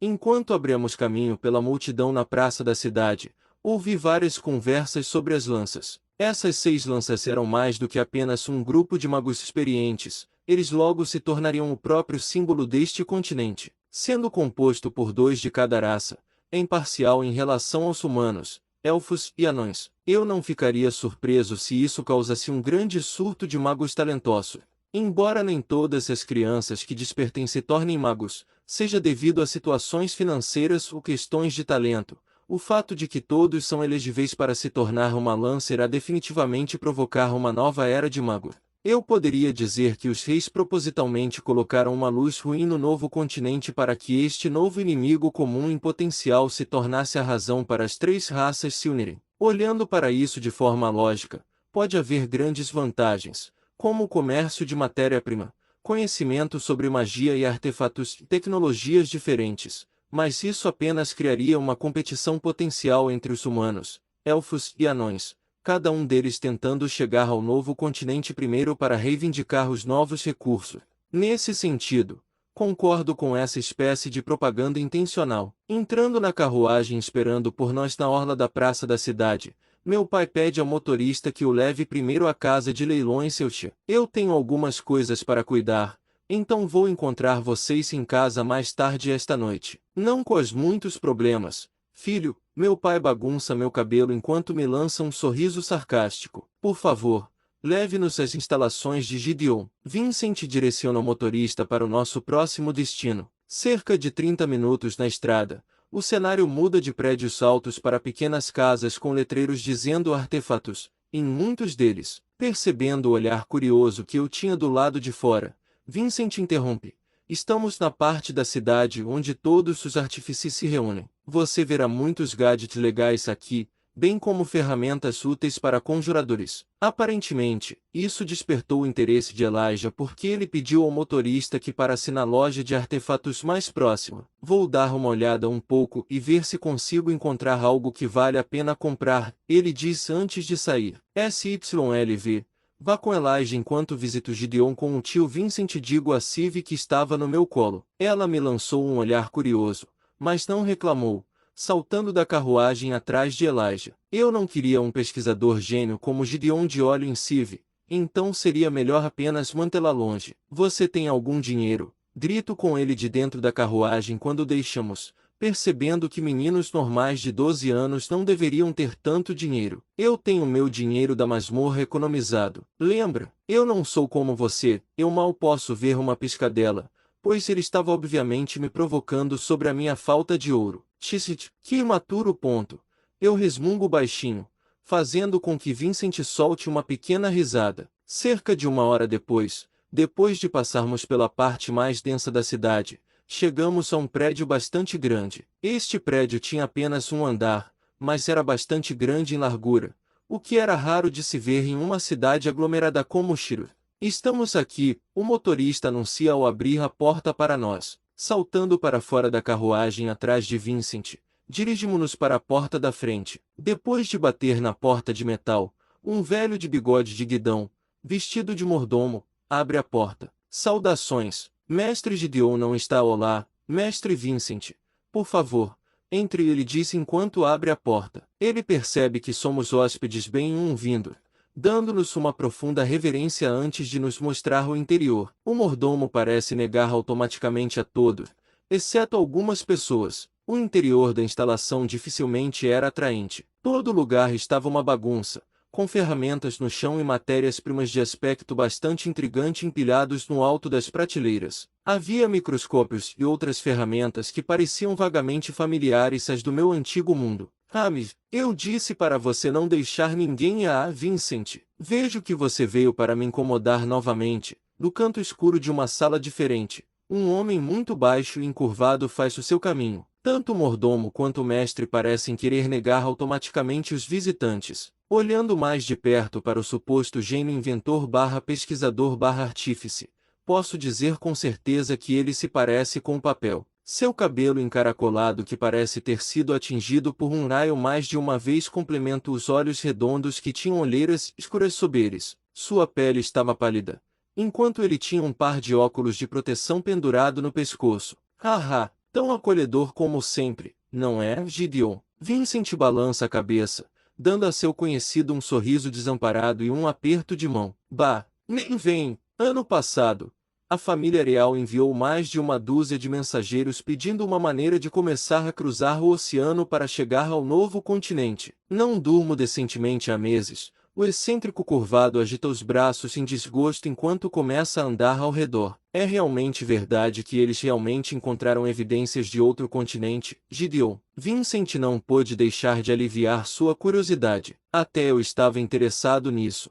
Enquanto abríamos caminho pela multidão na praça da cidade, ouvi várias conversas sobre as lanças. Essas 6 lanças eram mais do que apenas um grupo de magos experientes, eles logo se tornariam o próprio símbolo deste continente, sendo composto por 2 de cada raça, imparcial em relação aos humanos, elfos e anões. Eu não ficaria surpreso se isso causasse um grande surto de magos talentosos. Embora nem todas as crianças que despertem se tornem magos, seja devido a situações financeiras ou questões de talento, o fato de que todos são elegíveis para se tornar uma lança irá definitivamente provocar uma nova era de mago. Eu poderia dizer que os reis propositalmente colocaram uma luz ruim no novo continente para que este novo inimigo comum em potencial se tornasse a razão para as 3 raças se unirem. Olhando para isso de forma lógica, pode haver grandes vantagens, como o comércio de matéria-prima, conhecimento sobre magia e artefatos e tecnologias diferentes, mas isso apenas criaria uma competição potencial entre os humanos, elfos e anões, cada um deles tentando chegar ao novo continente primeiro para reivindicar os novos recursos. Nesse sentido, concordo com essa espécie de propaganda intencional. Entrando na carruagem esperando por nós na orla da praça da cidade, meu pai pede ao motorista que o leve primeiro à casa de leilões seu tia. Eu tenho algumas coisas para cuidar, então vou encontrar vocês em casa mais tarde esta noite. Não cause muitos problemas, filho. Meu pai bagunça meu cabelo enquanto me lança um sorriso sarcástico. Por favor, leve-nos às instalações de Gideon. Vincent direciona o motorista para o nosso próximo destino. Cerca de 30 minutos na estrada, o cenário muda de prédios altos para pequenas casas com letreiros dizendo artefatos, em muitos deles. Percebendo o olhar curioso que eu tinha do lado de fora, Vincent interrompe. Estamos na parte da cidade onde todos os artífices se reúnem. Você verá muitos gadgets legais aqui, bem como ferramentas úteis para conjuradores. Aparentemente, isso despertou o interesse de Elijah porque ele pediu ao motorista que parasse na loja de artefatos mais próxima. Vou dar uma olhada um pouco e ver se consigo encontrar algo que vale a pena comprar, ele disse antes de sair. SYLV. Vá com Elijah enquanto visito Gideon com o tio Vincent, digo a Civi que estava no meu colo. Ela me lançou um olhar curioso, mas não reclamou, saltando da carruagem atrás de Elijah. Eu não queria um pesquisador gênio como Gideon de olho em Civi, então seria melhor apenas mantê-la longe. Você tem algum dinheiro? Grito com ele de dentro da carruagem quando deixamos, percebendo que meninos normais de 12 anos não deveriam ter tanto dinheiro. Eu tenho meu dinheiro da masmorra economizado. Lembra? Eu não sou como você, eu mal posso ver uma piscadela, pois ele estava obviamente me provocando sobre a minha falta de ouro. Tchit, que imaturo ponto. Eu resmungo baixinho, fazendo com que Vincent solte uma pequena risada. Cerca de 1 hora depois de passarmos pela parte mais densa da cidade, chegamos a um prédio bastante grande. Este prédio tinha apenas um andar, mas era bastante grande em largura, o que era raro de se ver em uma cidade aglomerada como Shiro. Estamos aqui, o motorista anuncia ao abrir a porta para nós. Saltando para fora da carruagem atrás de Vincent, dirigimos-nos para a porta da frente. Depois de bater na porta de metal, um velho de bigode de guidão, vestido de mordomo, abre a porta. Saudações. Mestre Gideon não está. Olá, Mestre Vincent. Por favor, entre, ele disse enquanto abre a porta. Ele percebe que somos hóspedes bem-vindo, dando-nos uma profunda reverência antes de nos mostrar o interior. O mordomo parece negar automaticamente a todos, exceto algumas pessoas. O interior da instalação dificilmente era atraente. Todo lugar estava uma bagunça, com ferramentas no chão e matérias-primas de aspecto bastante intrigante empilhados no alto das prateleiras. Havia microscópios e outras ferramentas que pareciam vagamente familiares às do meu antigo mundo. Eu disse para você não deixar ninguém Vincent. Vejo que você veio para me incomodar novamente. No canto escuro de uma sala diferente, um homem muito baixo e encurvado faz o seu caminho. Tanto o mordomo quanto o mestre parecem querer negar automaticamente os visitantes. Olhando mais de perto para o suposto gênio inventor/pesquisador/artífice, posso dizer com certeza que ele se parece com o papel. Seu cabelo encaracolado que parece ter sido atingido por um raio mais de uma vez complementa os olhos redondos que tinham olheiras escuras sob eles. Sua pele estava pálida, enquanto ele tinha um par de óculos de proteção pendurado no pescoço. Tão acolhedor como sempre, não é, Gideon? Vincent balança a cabeça, dando a seu conhecido um sorriso desamparado e um aperto de mão. Bah, nem vem. Ano passado, a família real enviou mais de uma dúzia de mensageiros pedindo uma maneira de começar a cruzar o oceano para chegar ao novo continente. Não durmo decentemente há meses. O excêntrico curvado agita os braços em desgosto enquanto começa a andar ao redor. É realmente verdade que eles realmente encontraram evidências de outro continente, Gideon? Vincent não pôde deixar de aliviar sua curiosidade. Até eu estava interessado nisso.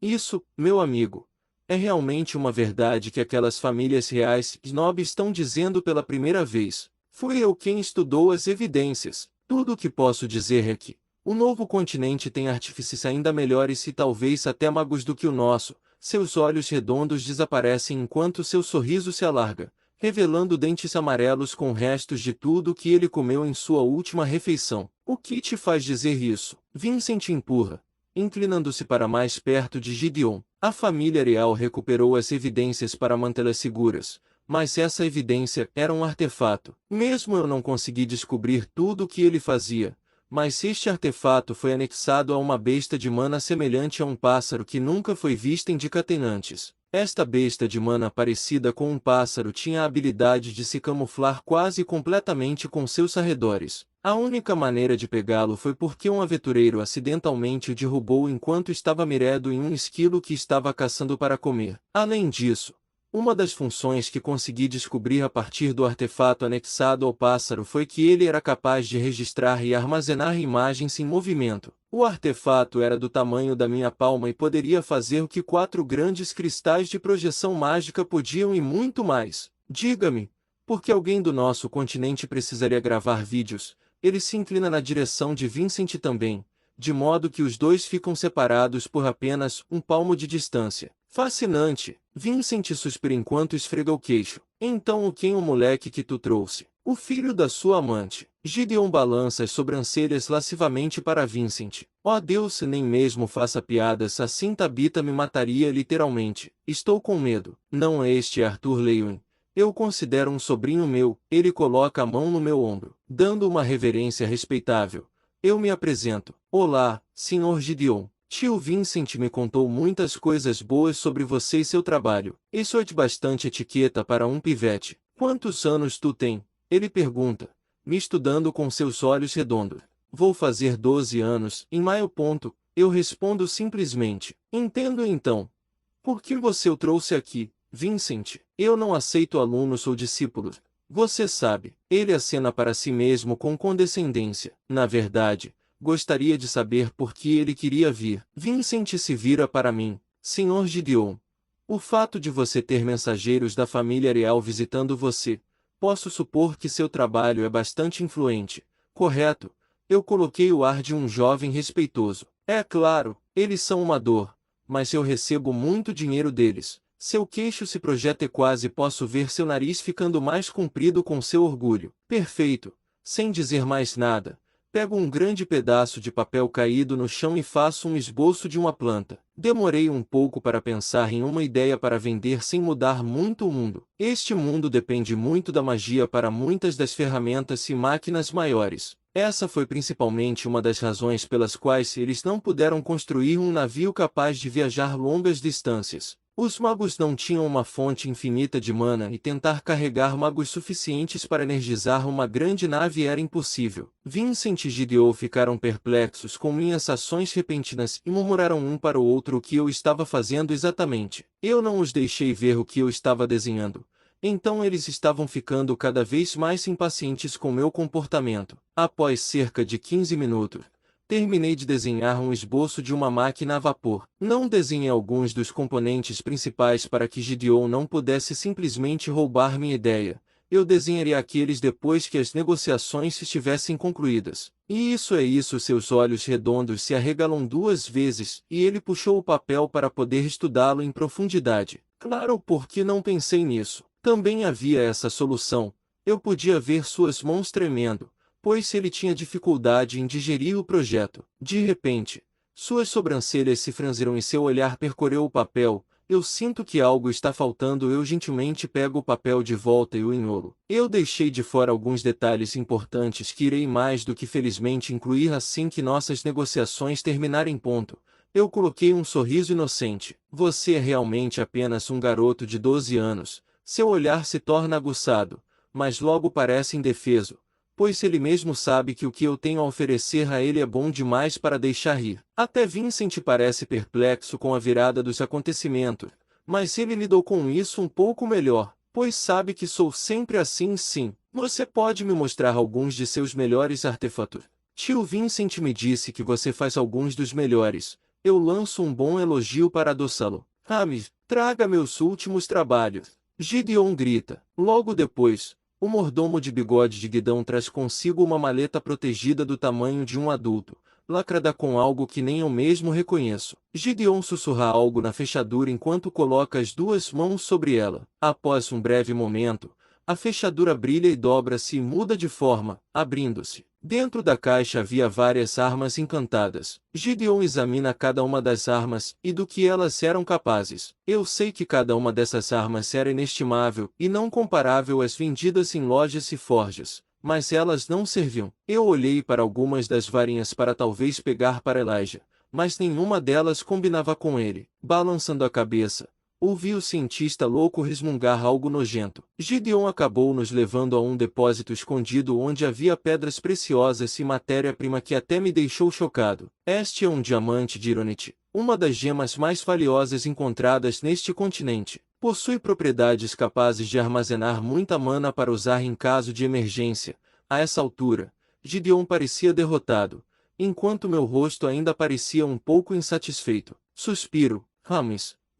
Isso, meu amigo. É realmente uma verdade que aquelas famílias reais snob estão dizendo pela primeira vez. Fui eu quem estudou as evidências. Tudo o que posso dizer é que o novo continente tem artifícios ainda melhores e talvez até magos do que o nosso. Seus olhos redondos desaparecem enquanto seu sorriso se alarga, revelando dentes amarelos com restos de tudo que ele comeu em sua última refeição. O que te faz dizer isso? Vincent empurra, inclinando-se para mais perto de Gideon. A família real recuperou as evidências para mantê-las seguras, mas essa evidência era um artefato. Mesmo eu não consegui descobrir tudo o que ele fazia, mas este artefato foi anexado a uma besta de mana semelhante a um pássaro que nunca foi vista em Dicatenantes. Esta besta de mana parecida com um pássaro tinha a habilidade de se camuflar quase completamente com seus arredores. A única maneira de pegá-lo foi porque um aventureiro acidentalmente o derrubou enquanto estava mirado em um esquilo que estava caçando para comer. Além disso, uma das funções que consegui descobrir a partir do artefato anexado ao pássaro foi que ele era capaz de registrar e armazenar imagens em movimento. O artefato era do tamanho da minha palma e poderia fazer o que 4 grandes cristais de projeção mágica podiam e muito mais. Diga-me, por que alguém do nosso continente precisaria gravar vídeos? Ele se inclina na direção de Vincent também, de modo que os dois ficam separados por apenas um palmo de distância. Fascinante, Vincent suspira enquanto esfrega o queixo. Então quem o moleque que tu trouxe? O filho da sua amante. Gideon balança as sobrancelhas lascivamente para Vincent. Oh Deus, nem mesmo faça piadas assim, Tabitha me mataria literalmente. Estou com medo. Não é este Arthur Lewin. Eu o considero um sobrinho meu. Ele coloca a mão no meu ombro, dando uma reverência respeitável. Eu me apresento. Olá, Sr. Gideon. Tio Vincent me contou muitas coisas boas sobre você e seu trabalho. Isso é de bastante etiqueta para um pivete. Quantos anos tu tem? Ele pergunta, me estudando com seus olhos redondos. Vou fazer 12 anos, em maio. Eu respondo simplesmente. Entendo então. Por que você o trouxe aqui, Vincent? Eu não aceito alunos ou discípulos. Você sabe. Ele acena para si mesmo com condescendência. Na verdade, gostaria de saber por que ele queria vir. Vincent se vira para mim. Sr. Gideon, o fato de você ter mensageiros da família real visitando você, posso supor que seu trabalho é bastante influente, correto? Eu coloquei o ar de um jovem respeitoso. É claro, eles são uma dor, mas eu recebo muito dinheiro deles. Seu queixo se projeta e quase posso ver seu nariz ficando mais comprido com seu orgulho. Perfeito. Sem dizer mais nada, pego um grande pedaço de papel caído no chão e faço um esboço de uma planta. Demorei um pouco para pensar em uma ideia para vender sem mudar muito o mundo. Este mundo depende muito da magia para muitas das ferramentas e máquinas maiores. Essa foi principalmente uma das razões pelas quais eles não puderam construir um navio capaz de viajar longas distâncias. Os magos não tinham uma fonte infinita de mana e tentar carregar magos suficientes para energizar uma grande nave era impossível. Vincent e Gideon ficaram perplexos com minhas ações repentinas e murmuraram um para o outro o que eu estava fazendo exatamente. Eu não os deixei ver o que eu estava desenhando. Então eles estavam ficando cada vez mais impacientes com meu comportamento. Após cerca de 15 minutos, terminei de desenhar um esboço de uma máquina a vapor. Não desenhei alguns dos componentes principais para que Gideon não pudesse simplesmente roubar minha ideia. Eu desenharia aqueles depois que as negociações estivessem concluídas. E isso é isso. Seus olhos redondos se arregalam 2 vezes, e ele puxou o papel para poder estudá-lo em profundidade. Claro, porque não pensei nisso. Também havia essa solução. Eu podia ver suas mãos tremendo, pois ele tinha dificuldade em digerir o projeto. De repente, suas sobrancelhas se franziram e seu olhar percorreu o papel, Eu sinto que algo está faltando. Eu gentilmente pego o papel de volta e o enrolo. Eu deixei de fora alguns detalhes importantes que irei mais do que felizmente incluir assim que nossas negociações terminarem. Eu coloquei um sorriso inocente. Você é realmente apenas um garoto de 12 anos. Seu olhar se torna aguçado, mas logo parece indefeso, pois ele mesmo sabe que o que eu tenho a oferecer a ele é bom demais para deixar rir. Até Vincent parece perplexo com a virada dos acontecimentos, mas ele lidou com isso um pouco melhor, pois sabe que sou sempre assim. Sim, você pode me mostrar alguns de seus melhores artefatos? Tio Vincent me disse que você faz alguns dos melhores. Eu lanço um bom elogio para adoçá-lo. Traga meus últimos trabalhos. Gideon grita. Logo depois, o mordomo de bigode de guidão traz consigo uma maleta protegida do tamanho de um adulto, lacrada com algo que nem eu mesmo reconheço. Gideon sussurra algo na fechadura enquanto coloca as duas mãos sobre ela. Após um breve momento, a fechadura brilha e dobra-se e muda de forma, abrindo-se. Dentro da caixa havia várias armas encantadas. Gideon examina cada uma das armas e do que elas eram capazes. Eu sei que cada uma dessas armas era inestimável e não comparável às vendidas em lojas e forjas, mas elas não serviam. Eu olhei para algumas das varinhas para talvez pegar para Elijah, mas nenhuma delas combinava com ele. Balançando a cabeça, ouvi o cientista louco resmungar algo nojento. Gideon acabou nos levando a um depósito escondido onde havia pedras preciosas e matéria-prima que até me deixou chocado. Este é um diamante de Ironite, uma das gemas mais valiosas encontradas neste continente. Possui propriedades capazes de armazenar muita mana para usar em caso de emergência. A essa altura, Gideon parecia derrotado, enquanto meu rosto ainda parecia um pouco insatisfeito. Suspiro.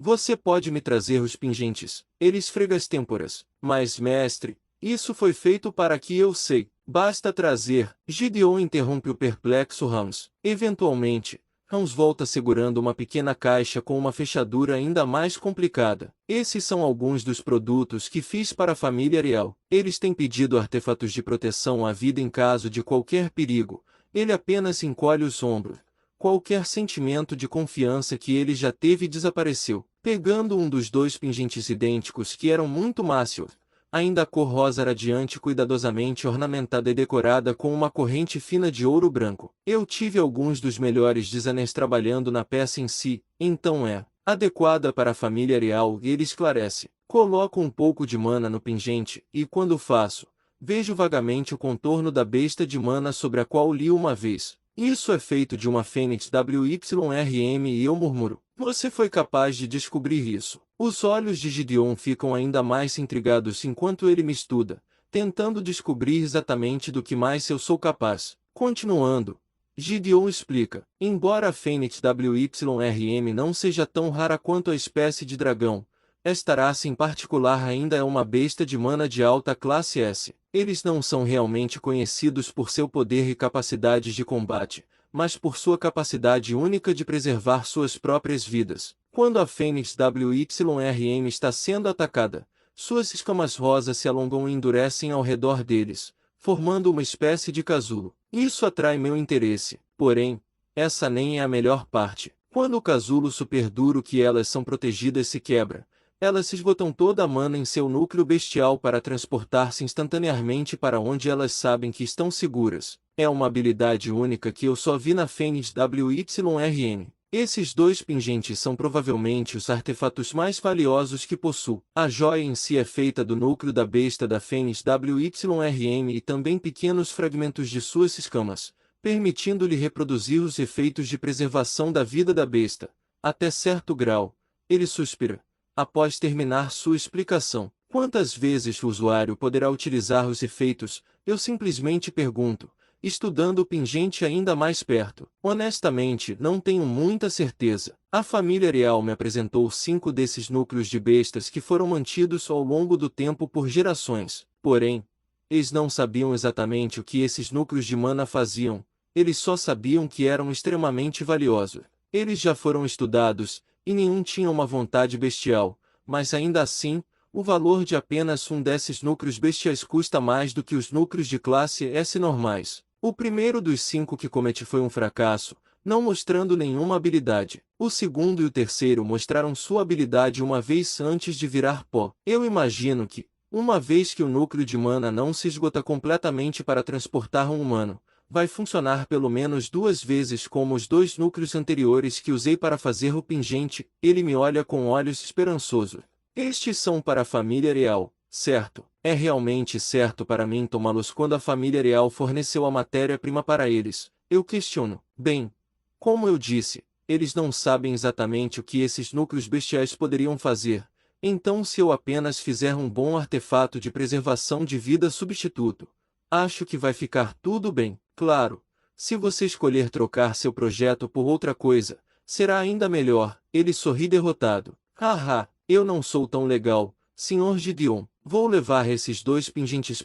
Você pode me trazer os pingentes? Ele esfrega as têmporas. Mas, mestre, isso foi feito para que eu sei. Basta trazer. Gideon interrompe o perplexo Rams. Eventualmente, Rams volta segurando uma pequena caixa com uma fechadura ainda mais complicada. Esses são alguns dos produtos que fiz para a família Ariel. Eles têm pedido artefatos de proteção à vida em caso de qualquer perigo. Ele apenas encolhe os ombros. Qualquer sentimento de confiança que ele já teve desapareceu. Pegando um dos dois pingentes idênticos que eram muito macios, ainda a cor rosa radiante cuidadosamente ornamentada e decorada com uma corrente fina de ouro branco. Eu tive alguns dos melhores designers trabalhando na peça em si, então é adequada para a família Ariel. Ele esclarece. Coloco um pouco de mana no pingente, e quando faço, vejo vagamente o contorno da besta de mana sobre a qual li uma vez. Isso é feito de uma fênix WYRM e eu murmuro. Você foi capaz de descobrir isso. Os olhos de Gideon ficam ainda mais intrigados enquanto ele me estuda, tentando descobrir exatamente do que mais eu sou capaz. Continuando, Gideon explica. Embora a fênix WYRM não seja tão rara quanto a espécie de dragão, esta raça em particular ainda é uma besta de mana de alta classe S. Eles não são realmente conhecidos por seu poder e capacidades de combate, mas por sua capacidade única de preservar suas próprias vidas. Quando a fênix WYRM está sendo atacada, suas escamas rosas se alongam e endurecem ao redor deles, formando uma espécie de casulo. Isso atrai meu interesse, porém, essa nem é a melhor parte. Quando o casulo super duro que elas são protegidas se quebra, elas esgotam toda a mana em seu núcleo bestial para transportar-se instantaneamente para onde elas sabem que estão seguras. É uma habilidade única que eu só vi na fênix WYRM. Esses dois pingentes são provavelmente os artefatos mais valiosos que possuo. A joia em si é feita do núcleo da besta da fênix WYRM e também pequenos fragmentos de suas escamas, permitindo-lhe reproduzir os efeitos de preservação da vida da besta. Até certo grau, ele suspira. Após terminar sua explicação, quantas vezes o usuário poderá utilizar os efeitos? Eu simplesmente pergunto, estudando o pingente ainda mais perto. Honestamente, não tenho muita certeza. A família Ariel me apresentou 5 desses núcleos de bestas que foram mantidos ao longo do tempo por gerações. Porém, eles não sabiam exatamente o que esses núcleos de mana faziam. Eles só sabiam que eram extremamente valiosos. Eles já foram estudados, e nenhum tinha uma vontade bestial, mas ainda assim, o valor de apenas um desses núcleos bestiais custa mais do que os núcleos de classe S normais. O primeiro dos 5 que cometi foi um fracasso, não mostrando nenhuma habilidade. O segundo e o terceiro mostraram sua habilidade uma vez antes de virar pó. Eu imagino que, uma vez que o núcleo de mana não se esgota completamente para transportar um humano, vai funcionar pelo menos 2 vezes como os 2 núcleos anteriores que usei para fazer o pingente. Ele me olha com olhos esperançosos. Estes são para a família real, certo? É realmente certo para mim tomá-los quando a família real forneceu a matéria-prima para eles. Eu questiono. Bem, como eu disse, eles não sabem exatamente o que esses núcleos bestiais poderiam fazer. Então, se eu apenas fizer um bom artefato de preservação de vida substituto, acho que vai ficar tudo bem. Claro, se você escolher trocar seu projeto por outra coisa, será ainda melhor. Ele sorri derrotado. Haha, eu não sou tão legal, Sr. Gideon. Vou levar esses 2 pingentes.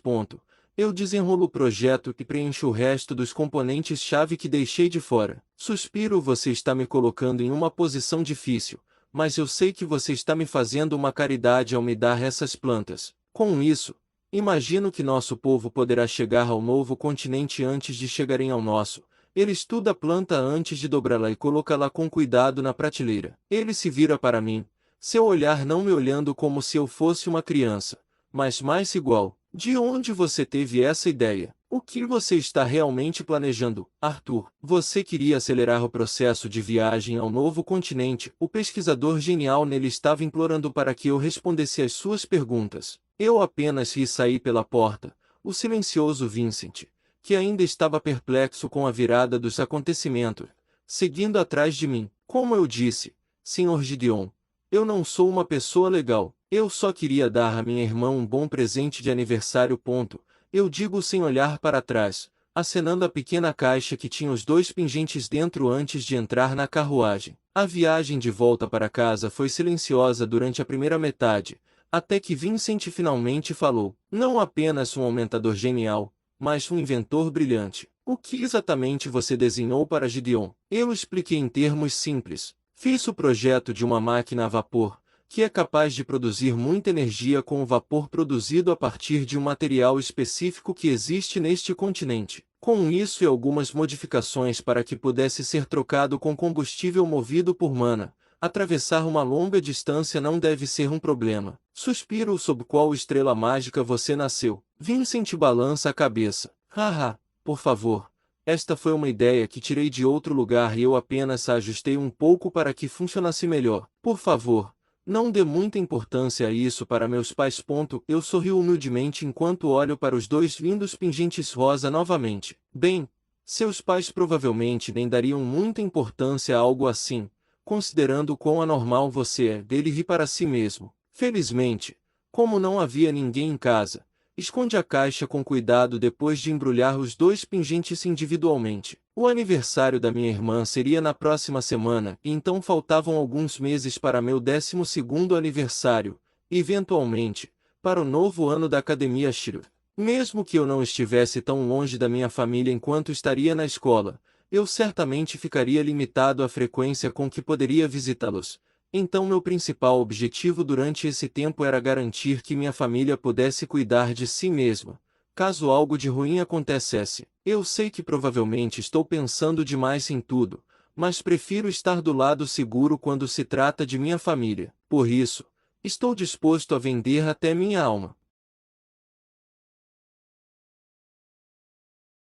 Eu desenrolo o projeto e preencho o resto dos componentes-chave que deixei de fora. Suspiro, você está me colocando em uma posição difícil, mas eu sei que você está me fazendo uma caridade ao me dar essas plantas. Com isso, imagino que nosso povo poderá chegar ao novo continente antes de chegarem ao nosso. Ele estuda a planta antes de dobrá-la e colocá-la com cuidado na prateleira. Ele se vira para mim, seu olhar não me olhando como se eu fosse uma criança, mas mais igual. De onde você teve essa ideia? O que você está realmente planejando, Arthur? Você queria acelerar o processo de viagem ao novo continente. O pesquisador genial nele estava implorando para que eu respondesse às suas perguntas. Eu apenas ri e saí pela porta. O silencioso Vincent, que ainda estava perplexo com a virada dos acontecimentos, seguindo atrás de mim. Como eu disse, Sr. Gideon, eu não sou uma pessoa legal. Eu só queria dar a minha irmã um bom presente de aniversário. Eu digo sem olhar para trás, acenando a pequena caixa que tinha os 2 pingentes dentro antes de entrar na carruagem. A viagem de volta para casa foi silenciosa durante a primeira metade, até que Vincent finalmente falou. Não apenas um aumentador genial, mas um inventor brilhante. O que exatamente você desenhou para Gideon? Eu expliquei em termos simples. Fiz o projeto de uma máquina a vapor, que é capaz de produzir muita energia com o vapor produzido a partir de um material específico que existe neste continente. Com isso e algumas modificações para que pudesse ser trocado com combustível movido por mana, atravessar uma longa distância não deve ser um problema. Suspiro. Sob qual estrela mágica você nasceu? Vincent balança a cabeça. Haha, por favor. Esta foi uma ideia que tirei de outro lugar e eu apenas a ajustei um pouco para que funcionasse melhor. Por favor, não dê muita importância a isso para meus pais. Eu sorrio humildemente enquanto olho para os 2 lindos pingentes rosa novamente. Bem, seus pais provavelmente nem dariam muita importância a algo assim, considerando quão anormal você é. Ele ri para si mesmo. Felizmente, como não havia ninguém em casa, esconde a caixa com cuidado depois de embrulhar os 2 pingentes individualmente. O aniversário da minha irmã seria na próxima semana, e então faltavam alguns meses para meu 12º aniversário, e, eventualmente, para o novo ano da Academia Shiro. Mesmo que eu não estivesse tão longe da minha família enquanto estaria na escola, eu certamente ficaria limitado à frequência com que poderia visitá-los. Então meu principal objetivo durante esse tempo era garantir que minha família pudesse cuidar de si mesma, caso algo de ruim acontecesse. Eu sei que provavelmente estou pensando demais em tudo, mas prefiro estar do lado seguro quando se trata de minha família. Por isso, estou disposto a vender até minha alma.